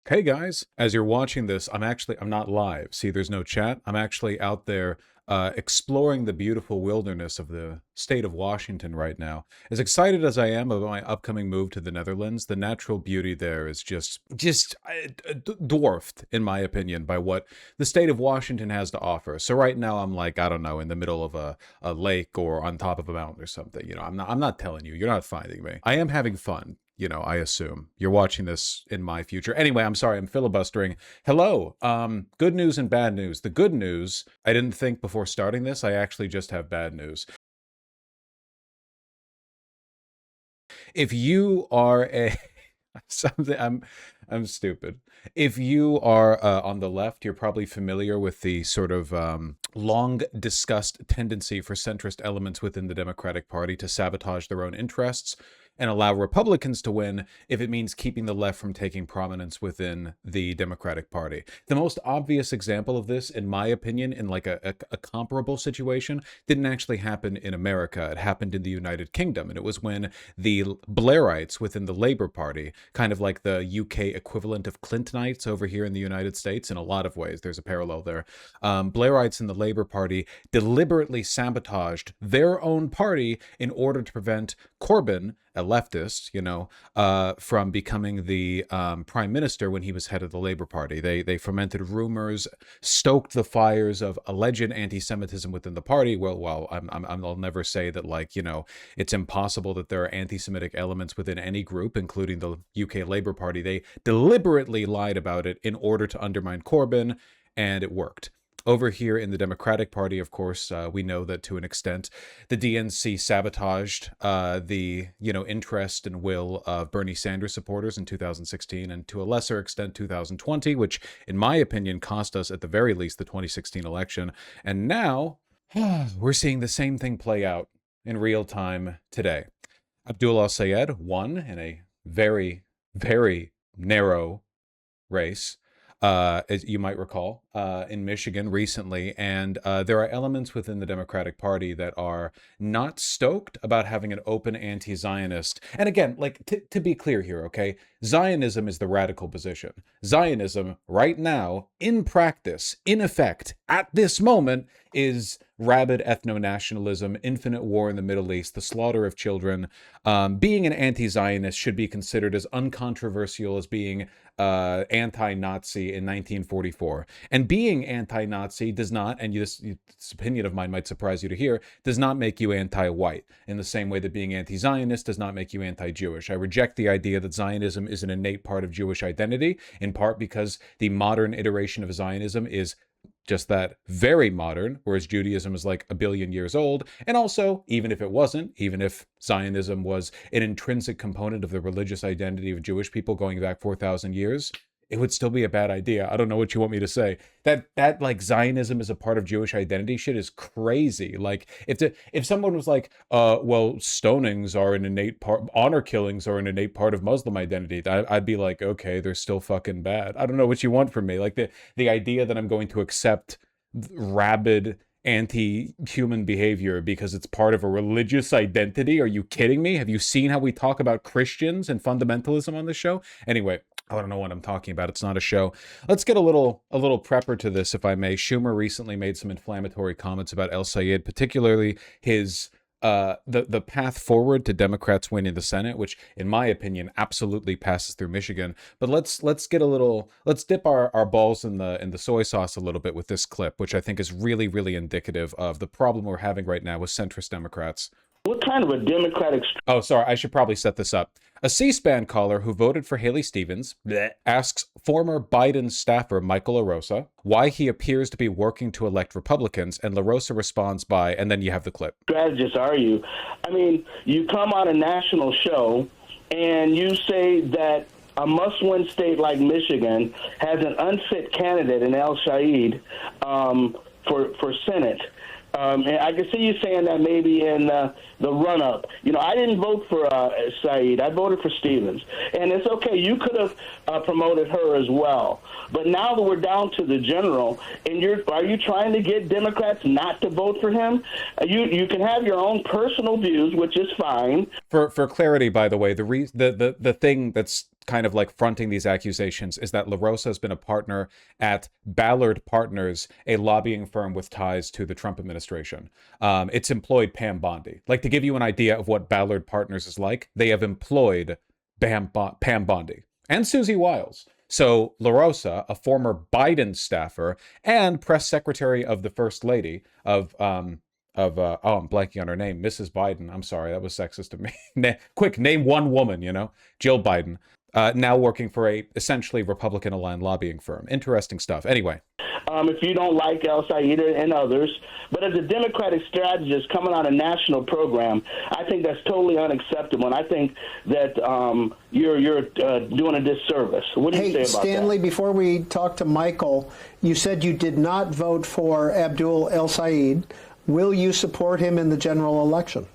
Hey guys, as you're watching this, I'm not live. See, there's no chat. I'm actually out there exploring the beautiful wilderness of the state of Washington right now. As excited as I am about my upcoming move to the Netherlands, the natural beauty there is dwarfed, in my opinion, by what the state of Washington has to offer. So right now I'm like, I don't know, in the middle of a lake or on top of a mountain or something. I'm not telling you. You're not finding me. I am having fun. I assume you're watching this in my future. Anyway, I'm sorry, I'm filibustering. Hello. Good news and bad news. The good news, I didn't think before starting this, I actually just have bad news. If you are a something, I'm stupid. If you are on the left, you're probably familiar with the sort of long discussed tendency for centrist elements within the Democratic Party to sabotage their own interests and allow Republicans to win if it means keeping the left from taking prominence within the Democratic Party. The most obvious example of this, in my opinion, in like a comparable situation, didn't actually happen in America. It happened in the United Kingdom, and it was when the Blairites within the Labour Party, kind of like the UK equivalent of Clintonites over here in the United States, in a lot of ways, there's a parallel there. Blairites in the Labour Party deliberately sabotaged their own party in order to prevent Corbyn, a leftist, from becoming the prime minister when he was head of the Labour Party. They fermented rumors, stoked the fires of alleged anti-Semitism within the party. I'll never say that, it's impossible that there are anti-Semitic elements within any group, including the UK Labour Party. They deliberately lied about it in order to undermine Corbyn, and it worked. Over here in the Democratic Party, of course, we know that to an extent, the DNC sabotaged the interest and will of Bernie Sanders supporters in 2016, and to a lesser extent 2020, which, in my opinion, cost us at the very least the 2016 election. And now we're seeing the same thing play out in real time today. Abdul al-Sayed won in a very, very narrow race, as you might recall, in Michigan recently. And there are elements within the Democratic Party that are not stoked about having an open anti-Zionist. And again, to be clear here, okay, Zionism is the radical position. Zionism right now, in practice, in effect, at this moment, is rabid ethno-nationalism, infinite war in the Middle East, the slaughter of children. Being an anti-Zionist should be considered as uncontroversial as being anti-Nazi in 1944. And being anti-Nazi does not, and this opinion of mine might surprise you to hear, does not make you anti-white, in the same way that being anti-Zionist does not make you anti-Jewish. I reject the idea that Zionism is an innate part of Jewish identity, in part because the modern iteration of Zionism is just that, very modern, whereas Judaism is like 1 billion years old. And also, even if it wasn't, even if Zionism was an intrinsic component of the religious identity of Jewish people going back 4,000 years, it would still be a bad idea. I don't know what you want me to say. That like Zionism is a part of Jewish identity shit is crazy. Like if someone was like, well, stonings are an innate part, honor killings are an innate part of Muslim identity, I'd be like, okay, they're still fucking bad. I don't know what you want from me. Like the idea that I'm going to accept rabid anti-human behavior because it's part of a religious identity. Are you kidding me? Have you seen how we talk about Christians and fundamentalism on this show? Anyway, I don't know what I'm talking about. It's not a show. Let's get a little prepper to this, if I may. Schumer recently made some inflammatory comments about el-Sayed, particularly his the path forward to Democrats winning the Senate, which, in my opinion, absolutely passes through Michigan. But let's dip our balls in the soy sauce a little bit with this clip, which I think is really, really indicative of the problem we're having right now with centrist Democrats. What kind of a Democratic... Oh, sorry, I should probably set this up. A C-SPAN caller who voted for Haley Stevens asks former Biden staffer Michael LaRosa why he appears to be working to elect Republicans, and LaRosa responds by, and then you have the clip. Strategists are you? I mean, you come on a national show and you say that a must-win state like Michigan has an unfit candidate in el-Sayed for Senate. And I can see you saying that maybe in the run-up. I didn't vote for Saeed. I voted for Stevens. And it's okay. You could have promoted her as well. But now that we're down to the general, and are you trying to get Democrats not to vote for him? You can have your own personal views, which is fine. For clarity, by the way, the thing that's kind of like fronting these accusations is that LaRosa has been a partner at Ballard Partners, a lobbying firm with ties to the Trump administration. It's employed Pam Bondi. Like, to give you an idea of what Ballard Partners is like, they have employed Pam Bondi and Susie Wiles. So LaRosa, a former Biden staffer and press secretary of the First Lady of I'm blanking on her name, Mrs. Biden. I'm sorry, that was sexist of me. Quick, name one woman, Jill Biden. Now working for a essentially Republican aligned lobbying firm. Interesting stuff. Anyway. If you don't like El Said and others. But as a Democratic strategist coming on a national program, I think that's totally unacceptable. And I think that you're doing a disservice. What do you say about Stanley, that? before we talk to Michael, you said you did not vote for Abdul El Said. Will you support him in the general election?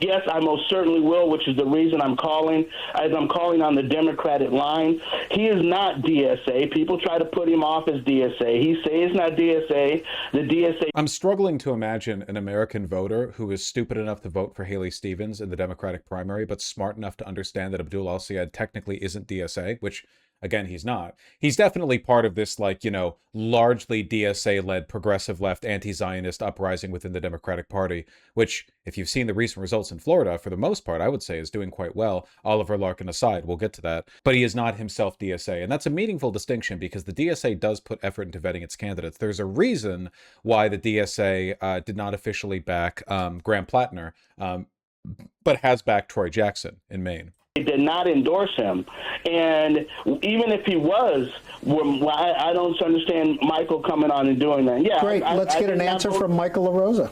Yes, I most certainly will, which is the reason I'm calling, as I'm calling on the Democratic line. He is not DSA. People try to put him off as DSA. He says he's not DSA. The DSA. I'm struggling to imagine an American voter who is stupid enough to vote for Haley Stevens in the Democratic primary, but smart enough to understand that Abdul El-Sayed technically isn't DSA, which, again, he's not. He's definitely part of this, largely DSA-led progressive left anti-Zionist uprising within the Democratic Party, which, if you've seen the recent results in Florida, for the most part, I would say is doing quite well. Oliver Larkin aside, we'll get to that. But he is not himself DSA. And that's a meaningful distinction because the DSA does put effort into vetting its candidates. There's a reason why the DSA did not officially back Graham Plattner, but has backed Troy Jackson in Maine. Did not endorse him. And even if he was, I don't understand Michael coming on and doing that. Yeah, great. Let's get an answer from Michael LaRosa.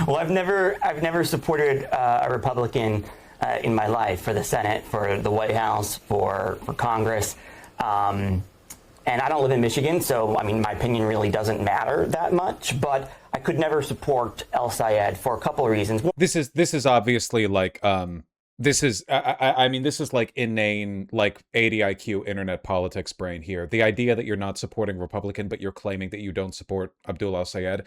Well, I've never supported a Republican in my life for the Senate, for the White House, for Congress. And I don't live in Michigan, so, my opinion really doesn't matter that much. But I could never support El Sayed for a couple of reasons. This is obviously like... This is like inane, 80 IQ internet politics brain here. The idea that you're not supporting Republican, but you're claiming that you don't support Abdul El-Sayed.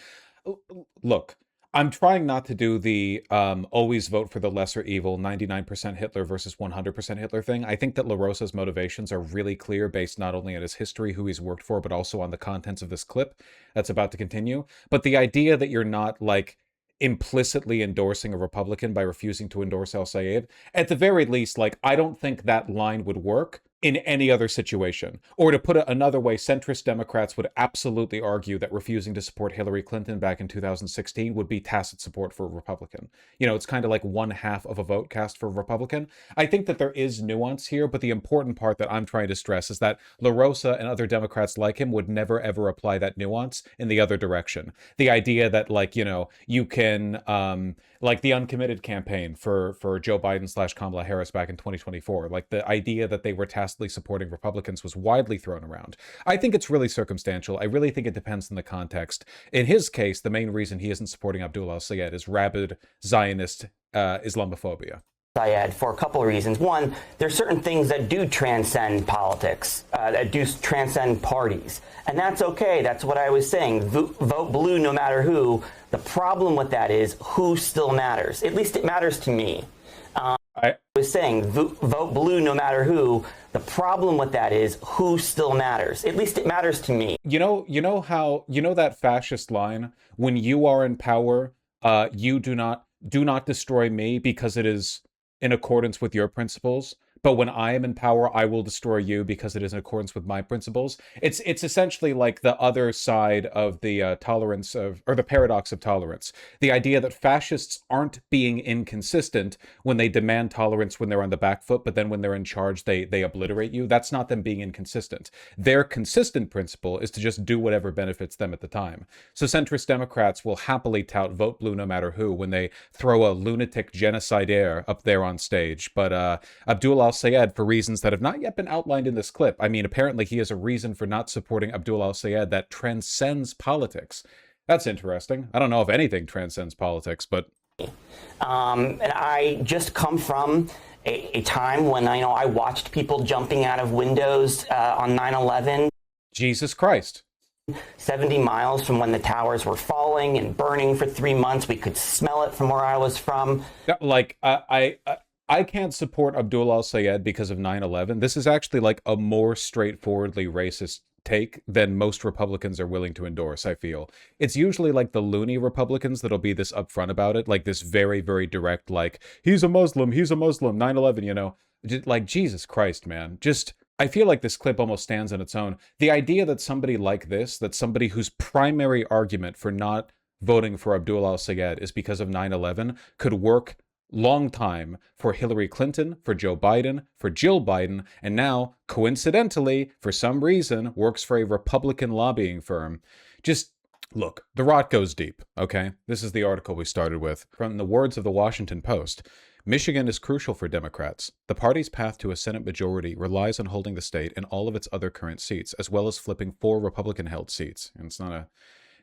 Look, I'm trying not to do the always vote for the lesser evil, 99% Hitler versus 100% Hitler thing. I think that LaRosa's motivations are really clear based not only on his history, who he's worked for, but also on the contents of this clip that's about to continue. But the idea that you're not, implicitly endorsing a Republican by refusing to endorse El-Sayed, at the very least, I don't think that line would work in any other situation. Or to put it another way, centrist Democrats would absolutely argue that refusing to support Hillary Clinton back in 2016 would be tacit support for a Republican. It's kind of like one half of a vote cast for a Republican. I think that there is nuance here, but the important part that I'm trying to stress is that LaRosa and other Democrats like him would never ever apply that nuance in the other direction. The idea that you can the uncommitted campaign for Joe Biden / Kamala Harris back in 2024, the idea that they were tacitly supporting Republicans was widely thrown around. I think it's really circumstantial. I really think it depends on the context. In his case, the main reason he isn't supporting Abdul El-Sayed is rabid Zionist Islamophobia. Syed for a couple of reasons. One, there's certain things that do transcend politics, that do transcend parties. And that's okay. That's what I was saying. Vote blue no matter who. The problem with that is who still matters. At least it matters to me. I was saying vote blue no matter who. The problem with that is who still matters. At least it matters to me. You know that fascist line, when you are in power, you do not destroy me because it is in accordance with your principles, but when I am in power, I will destroy you because it is in accordance with my principles. It's essentially like the other side of the the paradox of tolerance. The idea that fascists aren't being inconsistent when they demand tolerance when they're on the back foot, but then when they're in charge, they obliterate you. That's not them being inconsistent. Their consistent principle is to just do whatever benefits them at the time. So centrist Democrats will happily tout vote blue no matter who when they throw a lunatic genocidaire up there on stage. But Abdul El-Sayed, for reasons that have not yet been outlined in this clip. Apparently he has a reason for not supporting Abdul El-Sayed that transcends politics. That's interesting. I don't know if anything transcends politics, but... And I just come from a time when I watched people jumping out of windows on 9/11. Jesus Christ. 70 miles from when the towers were falling and burning for 3 months. We could smell it from where I was from. Yeah, like I can't support Abdul al-Sayed because of 9/11. This is actually like a more straightforwardly racist take than most Republicans are willing to endorse, I feel. It's usually like the loony Republicans that'll be this upfront about it, like this very, very direct, like, he's a Muslim, 9/11, you know. Like, Jesus Christ, man. Just, I feel like this clip almost stands on its own. The idea that somebody like this, that somebody whose primary argument for not voting for Abdul al-Sayed is because of 9/11, could work long time for Hillary Clinton, for Joe Biden, for Jill Biden, and now, coincidentally, for some reason, works for a Republican lobbying firm. Just look, the rot goes deep, okay? This is the article we started with. From the words of the Washington Post, Michigan is crucial for Democrats. The party's path to a Senate majority relies on holding the state and all of its other current seats, as well as flipping 4 Republican-held seats. And it's not a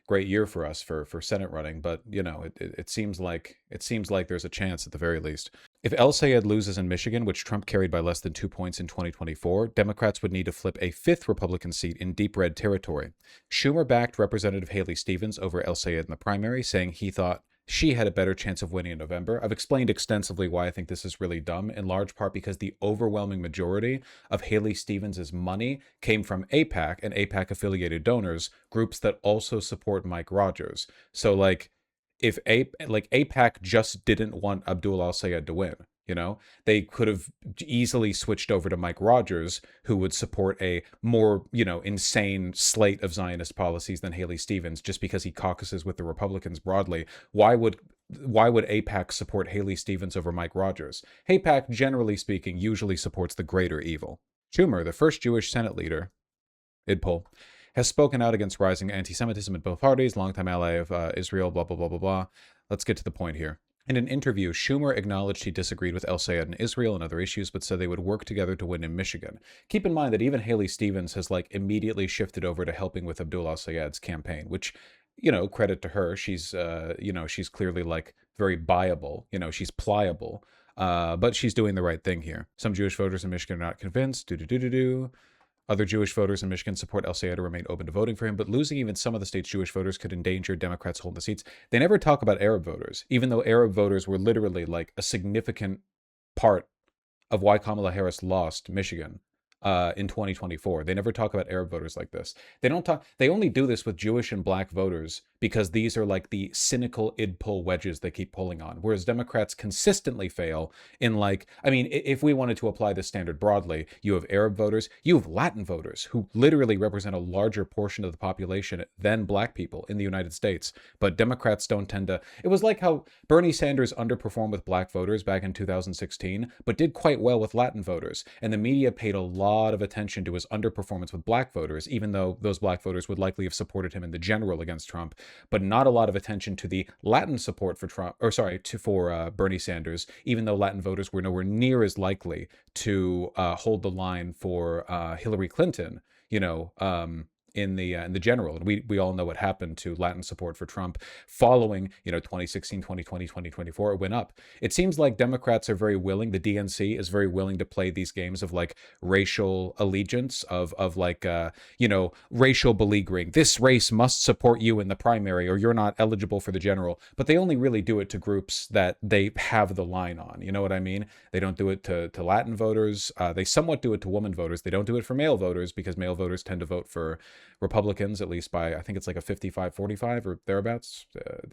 great year for us for Senate running, but you know, it seems like there's a chance at the very least. If El Sayed loses in Michigan, which Trump carried by less than 2 points in 2024, Democrats would need to flip a 5th Republican seat in deep red territory. Schumer backed Representative Haley Stevens over El Sayed in the primary, saying he thought she had a better chance of winning in November. I've explained extensively why I think this is really dumb, in large part because the overwhelming majority of Haley Stevens' money came from AIPAC and AIPAC-affiliated donors, groups that also support Mike Rogers. So, like, if AIPAC just didn't want Abdul al-Sayed to win, you know, they could have easily switched over to Mike Rogers, who would support a more, you know, insane slate of Zionist policies than Haley Stevens, just because he caucuses with the Republicans broadly. Why would AIPAC support Haley Stevens over Mike Rogers? AIPAC, generally speaking, usually supports the greater evil. Schumer, the first Jewish Senate leader, id poll, has spoken out against rising anti-Semitism in both parties, longtime ally of Israel, blah, blah, blah, blah, blah. Let's get to the point here. In an interview, Schumer acknowledged he disagreed with El Sayed in Israel and other issues, but said they would work together to win in Michigan. Keep in mind that even Haley Stevens has like immediately shifted over to helping with Abdul al-Sayed's campaign, which, you know, credit to her. She's, you know, she's clearly like very buyable. You know, she's pliable, but she's doing the right thing here. Some Jewish voters in Michigan are not convinced. Other Jewish voters in Michigan support El Sayed to remain open to voting for him, but losing even some of the state's Jewish voters could endanger Democrats holding the seats. They never talk about Arab voters, even though Arab voters were literally like a significant part of why Kamala Harris lost Michigan in 2024. They never talk about Arab voters like this. They only do this with Jewish and black voters because these are like the cynical id pull wedges they keep pulling on. Whereas Democrats consistently fail in, like, I mean, if we wanted to apply this standard broadly, you have Arab voters, you have Latin voters who literally represent a larger portion of the population than black people in the United States. But Democrats don't tend to. It was like how Bernie Sanders underperformed with black voters back in 2016, but did quite well with Latin voters. And the media paid a lot of attention to his underperformance with black voters, even though those black voters would likely have supported him in the general against Trump, but not a lot of attention to the Latin support for Trump, or sorry, for Bernie Sanders, even though Latin voters were nowhere near as likely to hold the line for Hillary Clinton, you know, in the general. And we all know what happened to Latin support for Trump following, you know, 2016, 2020, 2024. It went up. It seems like Democrats are very willing, the DNC is very willing to play these games of like racial allegiance, of like, you know, racial beleaguering. This race must support you in the primary or you're not eligible for the general. But they only really do it to groups that they have the line on. You know what I mean? They don't do it to Latin voters. They somewhat do it to woman voters. They don't do it for male voters because male voters tend to vote for Republicans, at least by, I think it's like a 55-45 or thereabouts,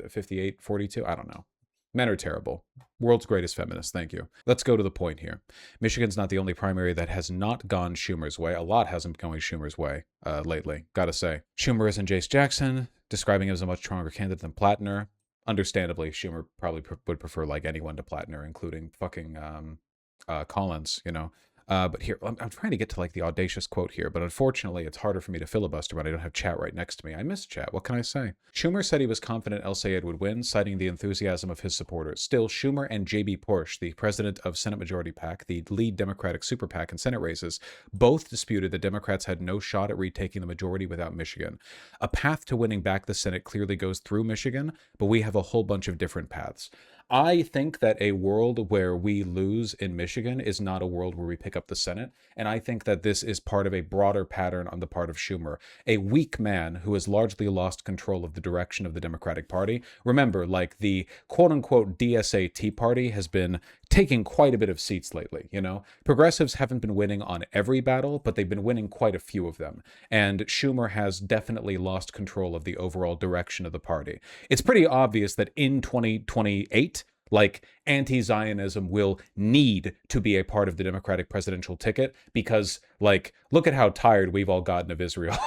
58-42. I don't know. Men are terrible. World's greatest feminist. Thank you. Let's go to the point here. Michigan's not the only primary that has not gone Schumer's way. A lot hasn't been going Schumer's way lately, gotta say. Schumer isn't Jace Jackson, describing him as a much stronger candidate than Plattner. Understandably, Schumer probably would prefer like anyone to Plattner, including fucking Collins, you know. But here, I'm trying to get to like the audacious quote here, but unfortunately it's harder for me to filibuster when I don't have chat right next to me. I miss chat. What can I say? Schumer said he was confident El Sayed would win, citing the enthusiasm of his supporters. Still, Schumer and J.B. Porsche, the president of Senate Majority PAC, the lead Democratic super PAC in Senate races, both disputed that Democrats had no shot at retaking the majority without Michigan. A path to winning back the Senate clearly goes through Michigan, but we have a whole bunch of different paths. I think that a world where we lose in Michigan is not a world where we pick up the Senate. And I think that this is part of a broader pattern on the part of Schumer, a weak man who has largely lost control of the direction of the Democratic Party. Remember, like the quote unquote DSA Tea Party has been taking quite a bit of seats lately. Progressives haven't been winning on every battle, but they've been winning quite a few of them. And Schumer has definitely lost control of the overall direction of the party. It's pretty obvious that in 2028, like, anti-Zionism will need to be a part of the Democratic presidential ticket because, like, look at how tired we've all gotten of Israel.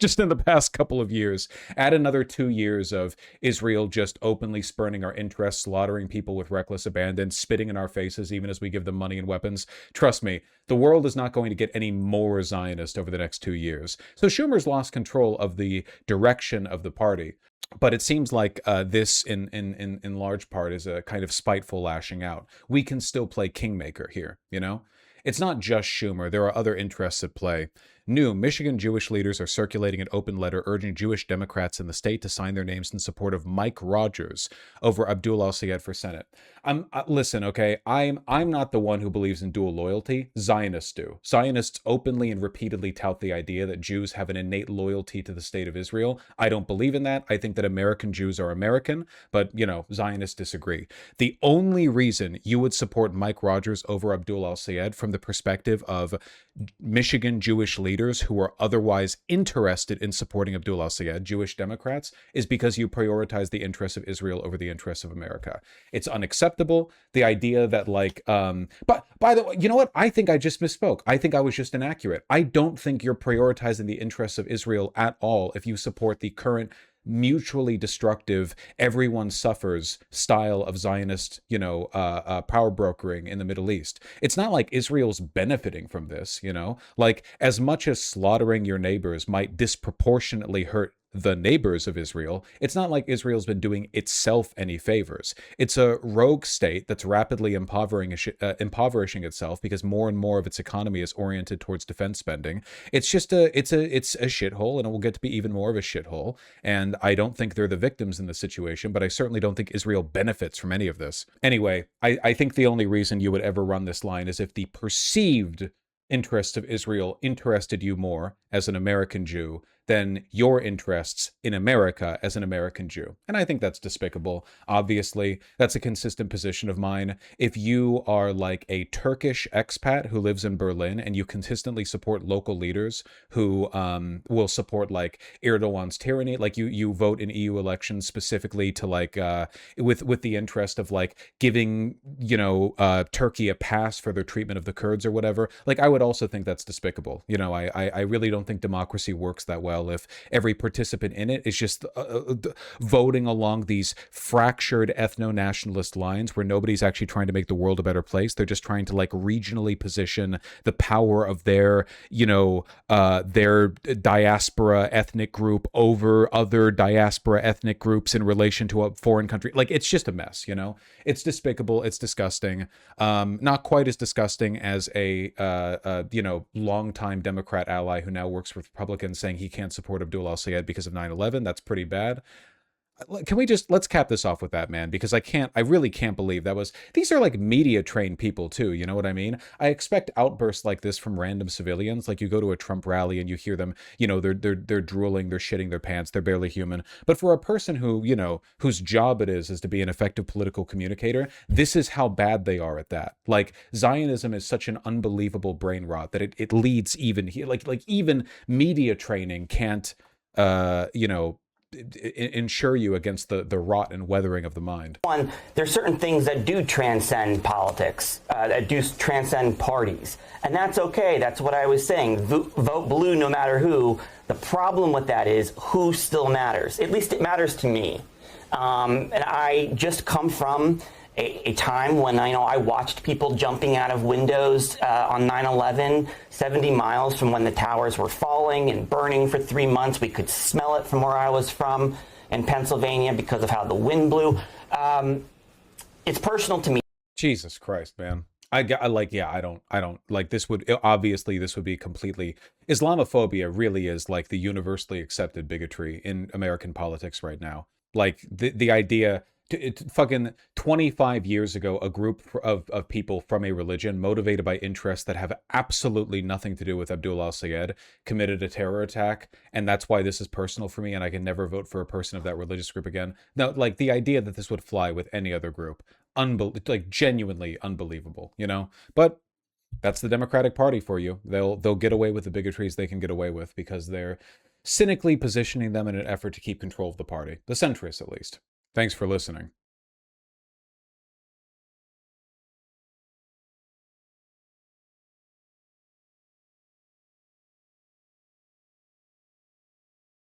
Just in the past couple of years. Add another 2 years of Israel just openly spurning our interests, slaughtering people with reckless abandon, spitting in our faces even as we give them money and weapons. Trust me, the world is not going to get any more Zionist over the next 2 years. So Schumer's lost control of the direction of the party. But it seems like this, in large part, is a kind of spiteful lashing out. We can still play kingmaker here, It's not just Schumer. There are other interests at play. New Michigan Jewish leaders are circulating an open letter urging Jewish Democrats in the state to sign their names in support of Mike Rogers over Abdul al-Sayed for Senate. Listen, okay, I'm not the one who believes in dual loyalty. Zionists do. Zionists openly and repeatedly tout the idea that Jews have an innate loyalty to the state of Israel. I don't believe in that. I think that American Jews are American, but, Zionists disagree. The only reason you would support Mike Rogers over Abdul al-Sayed from the perspective of Michigan Jewish leaders who are otherwise interested in supporting Abdul al-Sayed, Jewish Democrats, is because you prioritize the interests of Israel over the interests of America. It's unacceptable. The idea that, but by the way, you know what? I think I just misspoke. I think I was just inaccurate. I don't think you're prioritizing the interests of Israel at all if you support the current mutually destructive, everyone suffers style of Zionist, power brokering in the Middle East. It's not like Israel's benefiting from this, like as much as slaughtering your neighbors might disproportionately hurt the neighbors of Israel, it's not like Israel's been doing itself any favors. It's a rogue state that's rapidly impoverishing itself because more and more of its economy is oriented towards defense spending. It's just a shithole, and it will get to be even more of a shithole. And I don't think they're the victims in this situation, but I certainly don't think Israel benefits from any of this. Anyway, I think the only reason you would ever run this line is if the perceived interests of Israel interested you more as an American Jew than your interests in America as an American Jew. And I think that's despicable. Obviously, that's a consistent position of mine. If you are like a Turkish expat who lives in Berlin and you consistently support local leaders who will support like Erdogan's tyranny, like you vote in EU elections specifically to with the interest of like giving, Turkey a pass for their treatment of the Kurds or whatever, like I would also think that's despicable. I really don't think democracy works that well if every participant in it is just voting along these fractured ethno-nationalist lines where nobody's actually trying to make the world a better place. They're just trying to like regionally position the power of their diaspora ethnic group over other diaspora ethnic groups in relation to a foreign country. Like, it's just a mess, It's despicable. It's disgusting. Not quite as disgusting as a longtime Democrat ally who now works with Republicans saying he can't support Abdul al-Sayed because of 9/11. That's pretty bad. Can we let's cap this off with that, man, because I really can't believe these are like media trained people too, you know what I mean? I expect outbursts like this from random civilians, like you go to a Trump rally and you hear them, they're drooling, they're shitting their pants, they're barely human. But for a person who, whose job it is to be an effective political communicator, this is how bad they are at that. Like, Zionism is such an unbelievable brain rot that it leads even even media training can't, ensure you against the rot and weathering of the mind. One, there's certain things that do transcend politics, that do transcend parties. And that's okay. That's what I was saying. Vote blue no matter who. The problem with that is who still matters. At least it matters to me. And I just come from a time when I watched people jumping out of windows on 9/11, 70 miles from when the towers were falling and burning for 3 months. We could smell it from where I was from in Pennsylvania because of how the wind blew. It's personal to me. Jesus Christ, man. I don't like this would be completely Islamophobia really is like the universally accepted bigotry in American politics right now. Like the idea Fucking 25 years ago, a group of people from a religion motivated by interests that have absolutely nothing to do with Abdul al-Sayed committed a terror attack, and that's why this is personal for me, and I can never vote for a person of that religious group again. Now, like, the idea that this would fly with any other group, like, genuinely unbelievable, you know? But that's the Democratic Party for you. They'll get away with the bigotries they can get away with because they're cynically positioning them in an effort to keep control of the party. The centrists, at least. Thanks for listening.